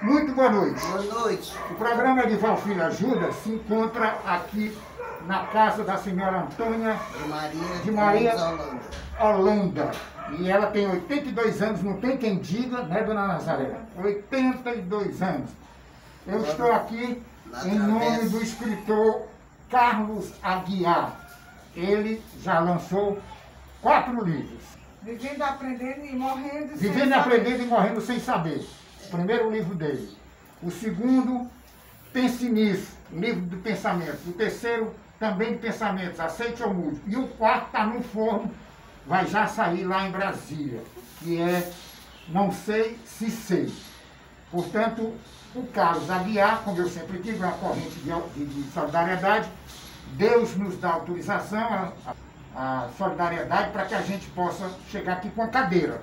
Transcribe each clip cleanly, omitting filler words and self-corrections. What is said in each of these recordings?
Muito boa noite. Boa noite. O programa Edival Filho Ajuda se encontra aqui na casa da senhora Antônia de Maria Holanda. E ela tem 82 anos, não tem quem diga, né, dona Nazaré? 82 anos. Eu estou aqui em nome do escritor Carlos Aguiar. Ele já lançou 4 livros. Vivendo, aprendendo e morrendo sem Vivendo, saber. aprendendo e morrendo sem saber. O primeiro livro dele. O segundo, Pense Nisso, livro de pensamentos. O terceiro, também de pensamentos, Aceite ou Mude. E o quarto está no forno, vai já sair lá em Brasília, que é Não Sei Se Sei. Portanto, o Carlos Aguiar, como eu sempre digo, é uma corrente de solidariedade. Deus nos dá autorização, a solidariedade, para que a gente possa chegar aqui com a cadeira.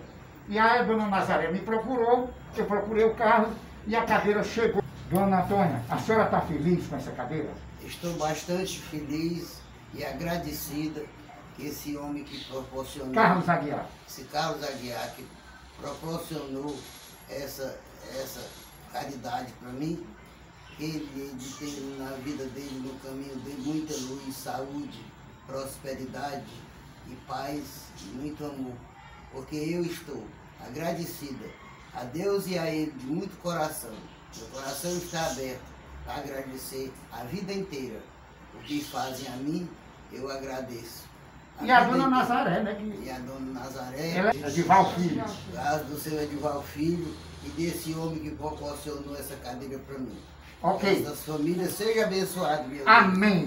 E aí a dona Nazaré me procurou, eu procurei o Carlos e a cadeira chegou. Dona Antônia, a senhora está feliz com essa cadeira? Estou bastante feliz e agradecida que esse homem que proporcionou... Carlos Aguiar. Esse Carlos Aguiar que proporcionou essa caridade para mim. Ele tem na vida dele, no caminho dele, muita luz, saúde, prosperidade e paz e muito amor. Porque eu estou agradecida a Deus e a Ele de muito coração. Meu coração está aberto para agradecer a vida inteira. O que fazem a mim, eu agradeço. E a dona Nazaré, né? E a dona Nazaré. Ela é Edival Filho. Graças do seu Edival Filho e desse homem que proporcionou essa cadeira para mim. Ok. Essas famílias sejam abençoadas, meu Deus. Amém.